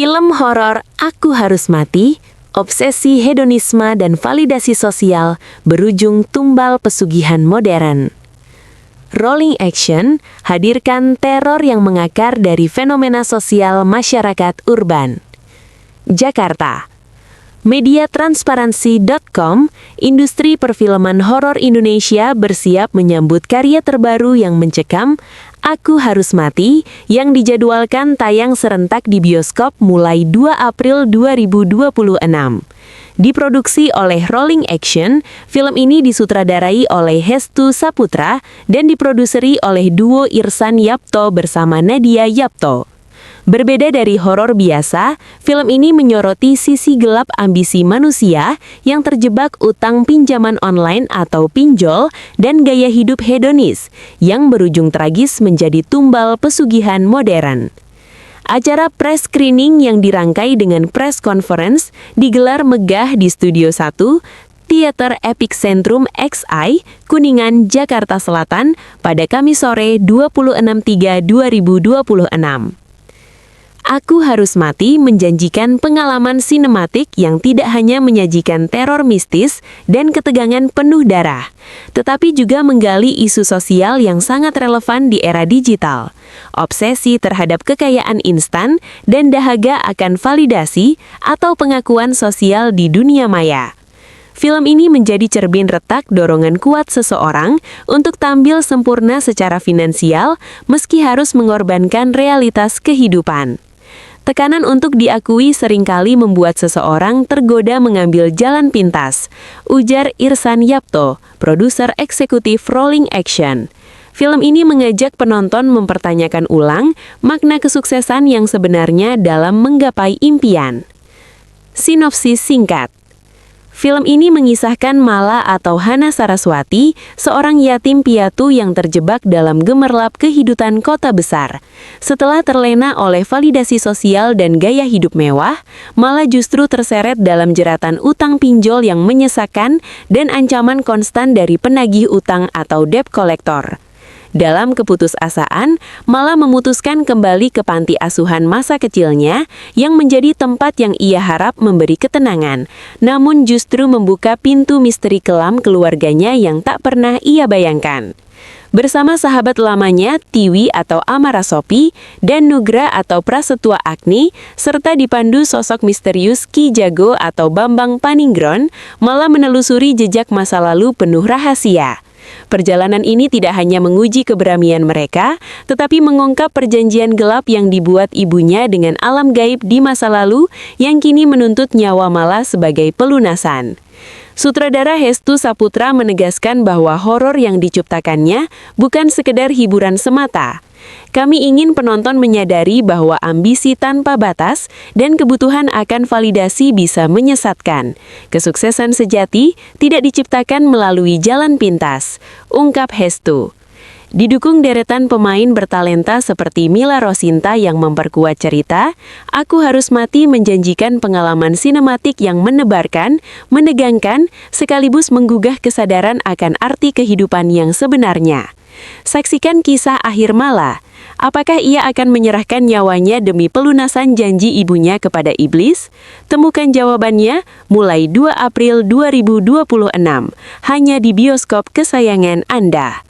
Film horor Aku Harus Mati, obsesi hedonisme dan validasi sosial berujung tumbal pesugihan modern. Rolling Action hadirkan teror yang mengakar dari fenomena sosial masyarakat urban. Jakarta. Mediatransparansi.com, industri perfilman horor Indonesia bersiap menyambut karya terbaru yang mencekam, Aku Harus Mati, yang dijadwalkan tayang serentak di bioskop mulai 2 April 2026. Diproduksi oleh Rolling Action, film ini disutradarai oleh Hestu Saputra dan diproduseri oleh duo Irsan Yapto bersama Nadia Yapto. Berbeda dari horor biasa, film ini menyoroti sisi gelap ambisi manusia yang terjebak utang pinjaman online atau pinjol dan gaya hidup hedonis yang berujung tragis menjadi tumbal pesugihan modern. Acara press screening yang dirangkai dengan press conference digelar megah di Studio 1, Theater Epic Centrum XI, Kuningan, Jakarta Selatan pada Kamis sore 26/3/2026. Aku Harus Mati menjanjikan pengalaman sinematik yang tidak hanya menyajikan teror mistis dan ketegangan penuh darah, tetapi juga menggali isu sosial yang sangat relevan di era digital, obsesi terhadap kekayaan instan, dan dahaga akan validasi atau pengakuan sosial di dunia maya. Film ini menjadi cermin retak dorongan kuat seseorang untuk tampil sempurna secara finansial meski harus mengorbankan realitas kehidupan. Tekanan untuk diakui seringkali membuat seseorang tergoda mengambil jalan pintas, ujar Irsan Yapto, produser eksekutif Rolling Action. Film ini mengajak penonton mempertanyakan ulang makna kesuksesan yang sebenarnya dalam menggapai impian. Sinopsis singkat. Film ini mengisahkan Mala atau Hana Saraswati, seorang yatim piatu yang terjebak dalam gemerlap kehidupan kota besar. Setelah terlena oleh validasi sosial dan gaya hidup mewah, Mala justru terseret dalam jeratan utang pinjol yang menyesakan dan ancaman konstan dari penagih utang atau debt collector. Dalam keputusasaan, Mala memutuskan kembali ke panti asuhan masa kecilnya yang menjadi tempat yang ia harap memberi ketenangan, namun justru membuka pintu misteri kelam keluarganya yang tak pernah ia bayangkan. Bersama sahabat lamanya, Tiwi atau Amarasopi, dan Nugra atau Prasetua Agni, serta dipandu sosok misterius Ki Jago atau Bambang Paningron, Mala menelusuri jejak masa lalu penuh rahasia. Perjalanan ini tidak hanya menguji keberanian mereka, tetapi mengungkap perjanjian gelap yang dibuat ibunya dengan alam gaib di masa lalu yang kini menuntut nyawa Mala sebagai pelunasan. Sutradara Hestu Saputra menegaskan bahwa horor yang diciptakannya bukan sekedar hiburan semata. Kami ingin penonton menyadari bahwa ambisi tanpa batas dan kebutuhan akan validasi bisa menyesatkan. Kesuksesan sejati tidak diciptakan melalui jalan pintas, ungkap Hestu. Didukung deretan pemain bertalenta seperti Mila Rosinta yang memperkuat cerita, Aku Harus Mati menjanjikan pengalaman sinematik yang menebarkan, menegangkan, sekaligus menggugah kesadaran akan arti kehidupan yang sebenarnya. Saksikan kisah akhir Mala. Apakah ia akan menyerahkan nyawanya demi pelunasan janji ibunya kepada iblis? Temukan jawabannya mulai 2 April 2026, hanya di bioskop kesayangan Anda.